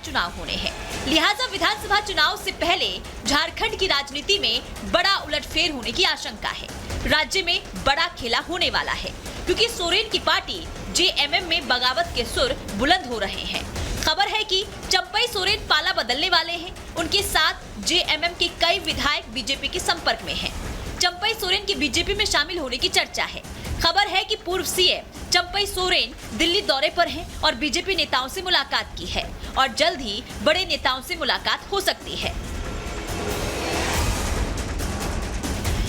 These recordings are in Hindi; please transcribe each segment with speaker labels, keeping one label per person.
Speaker 1: चुनाव होने हैं, लिहाजा विधानसभा चुनाव से पहले झारखंड की राजनीति में बड़ा उलटफेर होने की आशंका है। राज्य में बड़ा खेला होने वाला है क्योंकि सोरेन की पार्टी जेएमएम में बगावत के सुर बुलंद हो रहे हैं। खबर है कि चंपई सोरेन पाला बदलने वाले हैं। उनके साथ जेएमएम के कई विधायक बीजेपी के संपर्क में हैं। चंपई सोरेन की बीजेपी में शामिल होने की चर्चा है। खबर है कि पूर्व सीएम चंपई सोरेन दिल्ली दौरे पर हैं और बीजेपी नेताओं से मुलाकात की है और जल्द ही बड़े नेताओं से मुलाकात हो सकती है।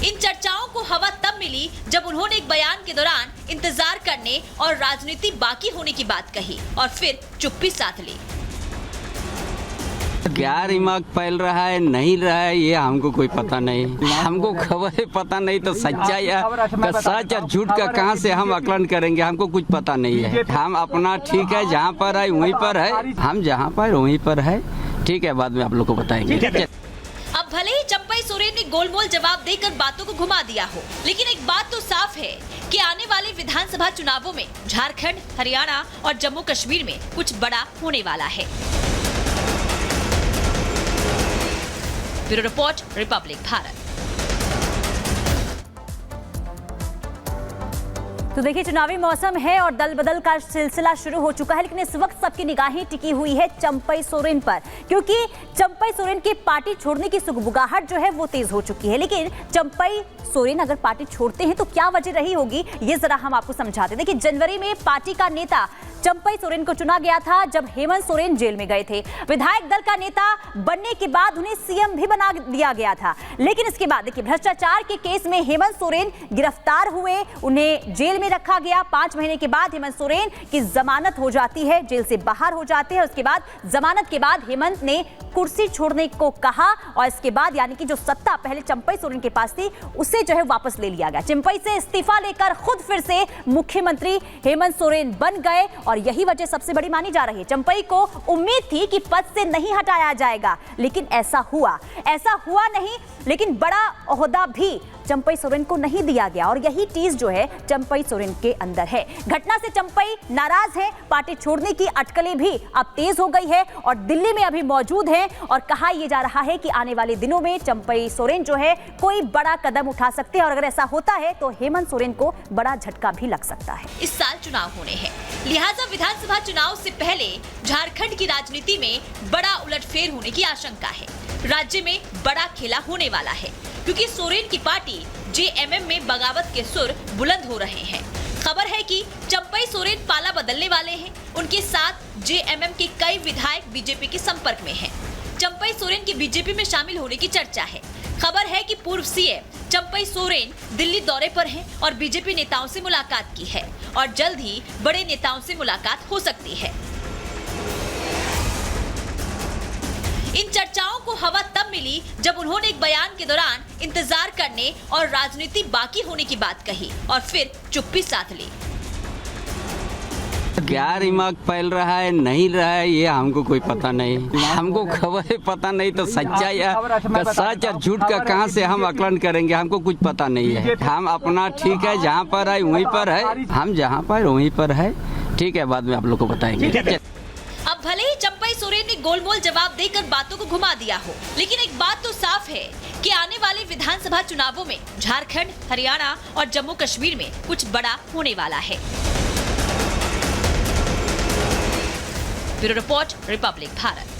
Speaker 1: इन चर्चाओं को हवा तब मिली जब उन्होंने एक बयान के दौरान इंतजार करने और राजनीति बाकी होने की बात कही और फिर चुप्पी साध ली।
Speaker 2: क्या दिमाग फैल रहा है नहीं रहा है ये हमको कोई पता नहीं। हमको खबर पता नहीं तो सच्चा या सच या झूठ का कहां से हम आकलन करेंगे, हमको कुछ पता नहीं है। हम अपना ठीक है जहां पर है वहीं पर है, हम जहां पर वहीं पर है। ठीक है, बाद में आप लोग को बताएंगे।
Speaker 1: अब भले ही चंपई सोरेन ने गोलमोल जवाब देकर बातों को घुमा दिया हो, लेकिन एक बात तो साफ है कि आने वाले विधानसभा चुनावों में झारखंड, हरियाणा और जम्मू कश्मीर में कुछ बड़ा होने वाला है। Bureau report, Republic Bharat.
Speaker 3: तो देखिए, चुनावी मौसम है और दल बदल का सिलसिला शुरू हो चुका है, लेकिन इस वक्त सबकी निगाहें टिकी हुई है चंपई सोरेन पर, क्योंकि चंपई सोरेन की पार्टी छोड़ने की सुगबुगाहट जो है वो तेज हो चुकी है। लेकिन चंपई सोरेन अगर पार्टी छोड़ते हैं तो क्या वजह रही होगी, ये जरा हम आपको समझाते। देखिए, जनवरी में पार्टी का नेता चंपई सोरेन को चुना गया था जब हेमंत सोरेन जेल में गए थे। विधायक दल का नेता बनने के बाद उन्हें सीएम भी बना दिया गया था, लेकिन इसके बाद देखिए भ्रष्टाचार के केस में हेमंत सोरेन गिरफ्तार हुए, उन्हें जेल में रखा गया। 5 महीने के बाद हेमंत सोरेन की जमानत हो जाती है, जेल से बाहर हो जाते हैं। उसके बाद जमानत के बाद हेमंत ने कुर्सी छोड़ने को कहा और इसके बाद यानी कि जो सत्ता पहले चंपई सोरेन के पास थी उसे जो है वापस ले लिया गया। चंपई से इस्तीफा लेकर खुद फिर से मुख्यमंत्री हेमंत सोरेन बन गए और यही वजह सबसे बड़ी मानी जा रही है। चंपई को उम्मीद थी कि पद से नहीं हटाया जाएगा, लेकिन ऐसा हुआ नहीं, लेकिन बड़ा ओहदा भी चंपई सोरेन को नहीं दिया गया और यही चीज जो है चंपई सोरेन के अंदर है। घटना से चंपई नाराज है, पार्टी छोड़ने की अटकलें भी अब तेज हो गई है और दिल्ली में अभी मौजूद हैं और कहा यह जा रहा है कि आने वाले दिनों में चंपई सोरेन जो है कोई बड़ा कदम उठा सकते हैं और अगर ऐसा होता है तो हेमंत सोरेन को बड़ा झटका भी लग सकता है।
Speaker 1: इस साल चुनाव होने हैं, लिहाजा विधानसभा चुनाव से पहले झारखंड की राजनीति में बड़ा उलटफेर होने की आशंका है। राज्य में बड़ा खेला होने वाला है क्योंकि सोरेन की पार्टी जेएमएम में बगावत के सुर बुलंद हो रहे हैं। खबर है कि चंपई सोरेन पाला बदलने वाले हैं। उनके साथ जेएमएम के कई विधायक बीजेपी के संपर्क में हैं। चंपई सोरेन की बीजेपी में शामिल होने की चर्चा है। खबर है कि पूर्व सीएम चंपई सोरेन दिल्ली दौरे पर हैं और बीजेपी नेताओं से मुलाकात की है और जल्द ही बड़े नेताओं से मुलाकात हो सकती है। इन चर्चाओं को हवा तब मिली जब उन्होंने एक बयान के दौरान इंतजार करने और राजनीति बाकी होने की बात कही और फिर चुप्पी साध ली।
Speaker 2: क्या दिमाग फैल रहा है नहीं रहा है ये हमको कोई पता नहीं। हमको खबर पता नहीं तो सच्चा या सच या झूठ का कहां से हम आकलन करेंगे, हमको कुछ पता नहीं है। हम अपना ठीक है जहां पर है वहीं पर है, हम जहां पर वहीं पर है। ठीक है, बाद में आप लोग को बताएंगे।
Speaker 1: अब भले ही चंपई सोरेन ने गोलमोल जवाब देकर बातों को घुमा दिया हो, लेकिन एक बात तो साफ है कि आने वाले विधानसभा चुनावों में झारखंड, हरियाणा और जम्मू कश्मीर में कुछ बड़ा होने वाला है। Bureau report, Republic Bharat.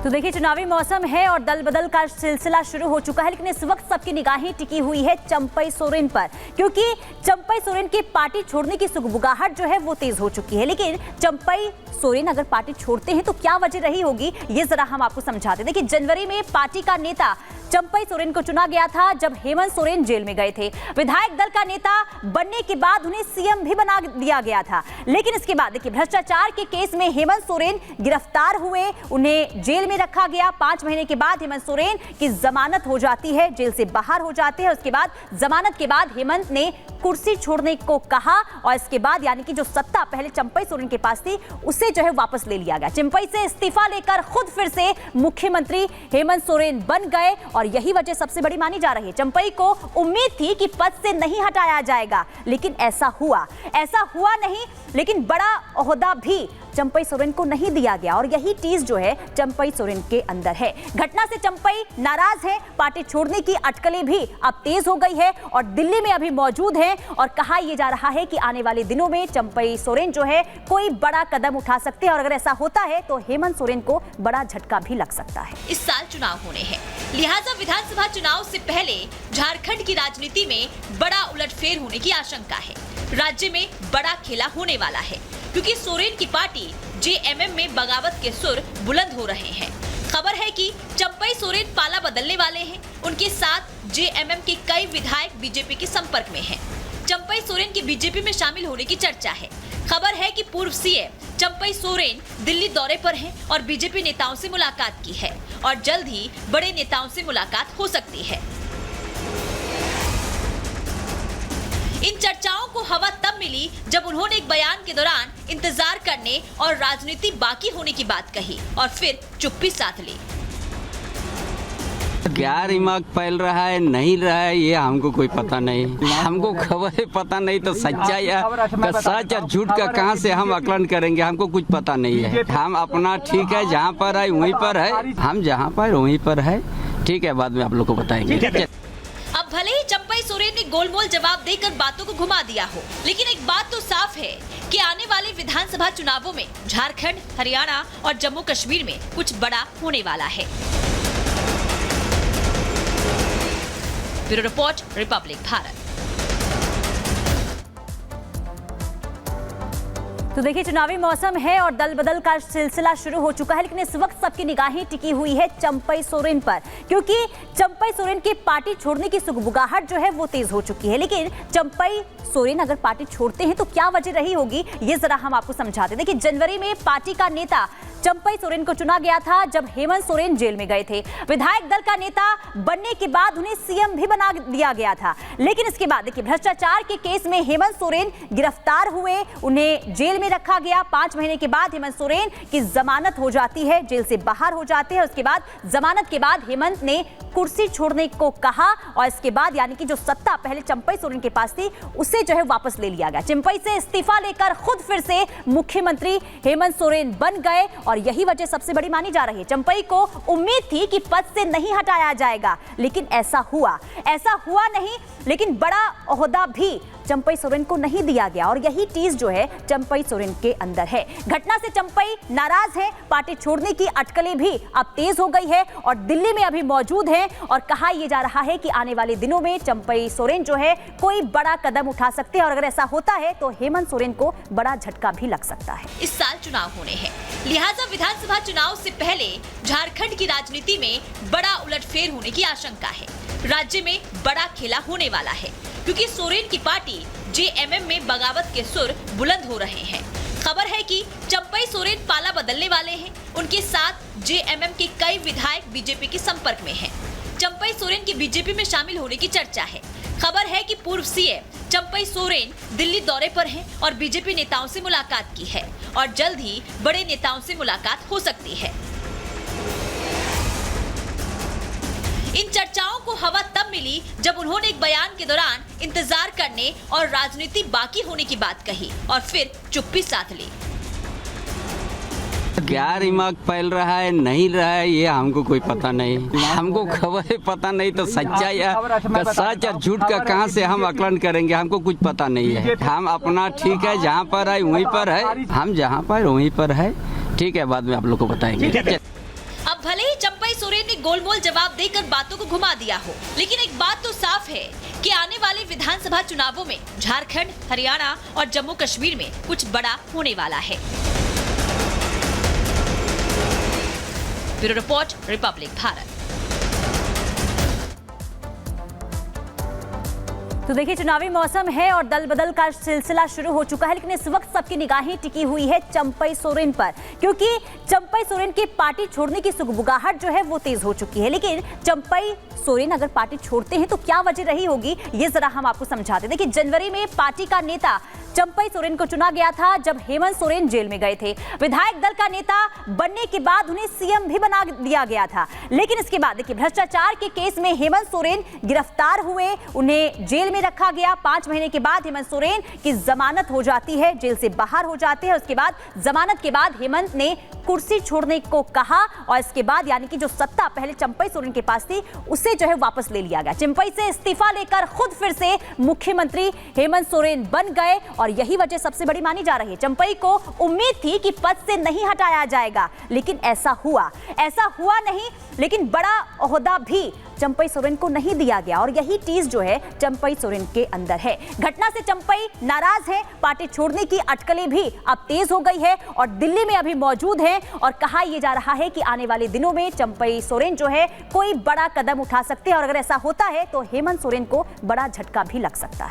Speaker 3: तो देखिए, चुनावी मौसम है और दल बदल का सिलसिला शुरू हो चुका है, लेकिन इस वक्त सबकी निगाहें टिकी हुई है चंपई सोरेन पर, क्योंकि चंपई सोरेन की पार्टी छोड़ने की सुगबुगाहट जो है वो तेज हो चुकी है। लेकिन चंपई सोरेन अगर पार्टी छोड़ते हैं तो क्या वजह रही होगी, ये जरा हम आपको समझाते। देखिए, जनवरी में पार्टी का नेता चंपई सोरेन को चुना गया था जब हेमंत सोरेन जेल में गए थे। विधायक दल का नेता बनने के बाद उन्हें सीएम भी बना दिया गया था, लेकिन इसके बाद देखिए भ्रष्टाचार के केस में हेमंत सोरेन गिरफ्तार हुए, उन्हें जेल में रखा गया। 5 महीने के बाद हेमंत सोरेन की जमानत हो जाती है, जेल से बाहर हो जाते हैं। उसके बाद जमानत के बाद हेमंत ने कुर्सी छोड़ने को कहा और इसके बाद यानी कि जो सत्ता पहले चंपई सोरेन के पास थी उसे जो है वापस ले लिया गया। चंपई से इस्तीफा लेकर खुद फिर से मुख्यमंत्री हेमंत सोरेन बन गए और यही वजह सबसे बड़ी मानी जा रही है। चंपई को उम्मीद थी कि पद से नहीं हटाया जाएगा, लेकिन ऐसा हुआ नहीं, लेकिन बड़ा ओहदा भी चंपई सोरेन को नहीं दिया गया और यही चीज जो है चंपई सोरेन के अंदर है। घटना से चंपई नाराज है, पार्टी छोड़ने की अटकलें भी अब तेज हो गई है और दिल्ली में अभी मौजूद हैं और कहा यह जा रहा है कि आने वाले दिनों में चंपई सोरेन जो है कोई बड़ा कदम उठा सकते हैं और अगर ऐसा होता है तो हेमंत सोरेन को बड़ा झटका भी लग सकता है।
Speaker 1: इस साल चुनाव होने हैं, लिहाजा विधानसभा चुनाव से पहले झारखंड की राजनीति में बड़ा उलटफेर होने की आशंका है। राज्य में बड़ा खेला होने वाला है क्योंकि सोरेन की पार्टी जेएमएम में बगावत के सुर बुलंद हो रहे हैं। खबर है कि चंपई सोरेन पाला बदलने वाले हैं। उनके साथ जेएमएम के कई विधायक बीजेपी के संपर्क में हैं। चंपई सोरेन की बीजेपी में शामिल होने की चर्चा है। खबर है कि पूर्व सीएम चंपई सोरेन दिल्ली दौरे पर हैं और बीजेपी नेताओं से मुलाकात की है और जल्द ही बड़े नेताओं से मुलाकात हो सकती है। इन चर्चाओं को हवा तब मिली जब उन्होंने एक बयान के दौरान इंतजार करने और राजनीति बाकी होने की बात कही और फिर चुप्पी साध ली।
Speaker 2: क्या दिमाग फैल रहा है नहीं रहा है ये हमको कोई पता नहीं। हमको खबर पता नहीं तो सच्चाई का सच और झूठ का कहाँ से हम आकलन करेंगे, हमको कुछ पता नहीं है। हम अपना ठीक है जहाँ पर है वहीं पर है, हम जहाँ पर वहीं पर है। ठीक है, बाद में आप लोग को बताएंगे।
Speaker 1: अब भले ही चंपई सोरेन ने गोलमोल जवाब देकर बातों को घुमा दिया हो, लेकिन एक बात तो साफ है कि आने वाले विधानसभा चुनावों में झारखंड, हरियाणा और जम्मू कश्मीर में कुछ बड़ा होने वाला है। Bureau report, Republic Bharat.
Speaker 3: तो देखिए चुनावी मौसम है और दल बदल का सिलसिला शुरू हो चुका है, लेकिन इस वक्त सबकी निगाहें टिकी हुई है चंपई सोरेन पर, क्योंकि चंपई सोरेन की पार्टी छोड़ने की सुगबुगाहट जो है वो तेज हो चुकी है। लेकिन चंपई सोरेन अगर पार्टी छोड़ते हैं तो क्या वजह रही होगी, ये जरा हम आपको समझाते। देखिए जनवरी में पार्टी का नेता चंपई सोरेन को चुना गया था जब हेमंत सोरेन जेल में गए थे। विधायक दल का नेता बनने के बाद उन्हें सीएम भी बना दिया गया था, लेकिन इसके बाद देखिए भ्रष्टाचार के केस में हेमंत सोरेन गिरफ्तार हुए, उन्हें जेल में रखा गया। 5 महीने के बाद हेमंत सोरेन की जमानत हो जाती है, जेल से बाहर हो जाते हैं। उसके बाद जमानत के बाद हेमंत ने कुर्सी छोड़ने को कहा और इसके बाद यानी कि जो सत्ता पहले चंपई सोरेन के पास थी उसे जो है वापस ले लिया गया। चंपई से इस्तीफा लेकर खुद फिर से मुख्यमंत्री हेमंत सोरेन बन गए और यही वजह सबसे बड़ी मानी जा रही है। चंपई को उम्मीद थी कि पद से नहीं हटाया जाएगा, लेकिन ऐसा हुआ नहीं, लेकिन बड़ा ओहदा भी चंपई सोरेन को नहीं दिया गया और यही चीज जो है चंपई सोरेन के अंदर है। घटना से चंपई नाराज है, पार्टी छोड़ने की अटकलें भी अब तेज हो गई है और दिल्ली में अभी मौजूद हैं और कहा यह जा रहा है कि आने वाले दिनों में चंपई सोरेन जो है कोई बड़ा कदम उठा सकते हैं और अगर ऐसा होता है तो हेमंत सोरेन को बड़ा झटका भी लग सकता है।
Speaker 1: इस साल चुनाव होने हैं, लिहाजा विधानसभा चुनाव से पहले झारखंड की राजनीति में बड़ा उलटफेर होने की आशंका है। राज्य में बड़ा खेला होने वाला है क्योंकि सोरेन की पार्टी जेएमएम में बगावत के सुर बुलंद हो रहे हैं। खबर है कि चंपई सोरेन पाला बदलने वाले हैं। उनके साथ जेएमएम के कई विधायक बीजेपी के संपर्क में हैं। चंपई सोरेन की बीजेपी में शामिल होने की चर्चा है। खबर है कि पूर्व सीएम चंपई सोरेन दिल्ली दौरे पर हैं और बीजेपी नेताओं से मुलाकात की है और जल्द ही बड़े नेताओं से मुलाकात हो सकती है। इन चर्चाओं को हवा तब मिली जब उन्होंने एक बयान के दौरान इंतजार करने और राजनीति बाकी होने की बात कही और फिर चुप्पी साध ली।
Speaker 2: क्या दिमाग फैल रहा है नहीं रहा है ये हमको कोई पता नहीं। हमको खबर पता नहीं तो सच्चाई का सच और झूठ का कहाँ से हम आकलन करेंगे, हमको कुछ पता नहीं है। हम अपना ठीक है जहाँ पर है वहीं पर है, हम जहाँ पर वहीं पर है। ठीक है, बाद में आप लोग को बताएंगे।
Speaker 1: अब भले ही चंपई सोरेन ने गोलमोल जवाब देकर बातों को घुमा दिया हो, लेकिन एक बात तो साफ है कि आने वाले विधानसभा चुनावों में झारखंड, हरियाणा और जम्मू कश्मीर में कुछ बड़ा होने वाला है। Bureau report, Republic Bharat.
Speaker 3: तो देखिए, चुनावी मौसम है और दल बदल का सिलसिला शुरू हो चुका है, लेकिन इस वक्त सबकी निगाहें टिकी हुई है चंपई सोरेन पर, क्योंकि चंपई सोरेन की पार्टी छोड़ने की सुगबुगाहट जो है वो तेज हो चुकी है। लेकिन चंपई सोरेन अगर पार्टी छोड़ते हैं तो क्या वजह रही होगी, ये जरा हम आपको समझाते हैं। देखिए, जनवरी में पार्टी का नेता चंपई सोरेन को चुना गया था जब हेमंत सोरेन जेल में गए थे। विधायक दल का नेता बनने के बाद उन्हें सीएम भी बना दिया गया था, लेकिन इसके बाद देखिए, भ्रष्टाचार के केस में हेमंत सोरेन गिरफ्तार हुए, उन्हें जेल में रखा गया। 5 महीने के बाद हेमंत सोरेन की जमानत हो जाती है, जेल से बाहर हो जाते हैं। उसके बाद जमानत के बाद हेमंत ने कुर्सी छोड़ने को कहा और इसके बाद यानी कि जो सत्ता पहले चंपई सोरेन के पास थी उसे जो है वापस ले लिया गया। चंपई से इस्तीफा लेकर खुद फिर से मुख्यमंत्री हेमंत सोरेन बन गए और यही वजह सबसे बड़ी मानी जा रही है। चंपई को उम्मीद थी कि पद से नहीं हटाया जाएगा, लेकिन ऐसा हुआ नहीं, लेकिन बड़ा ओहदा भी चंपई सोरेन को नहीं दिया गया और यही चीज जो है चंपई सोरेन के अंदर है। घटना से चंपई नाराज है, पार्टी छोड़ने की अटकलें भी अब तेज हो गई है और दिल्ली में अभी मौजूद है और कहा यह जा रहा है कि आने वाले दिनों में चंपई सोरेन जो है कोई बड़ा कदम उठा सकते हैं और अगर ऐसा होता है तो हेमंत सोरेन को बड़ा झटका भी लग सकता है।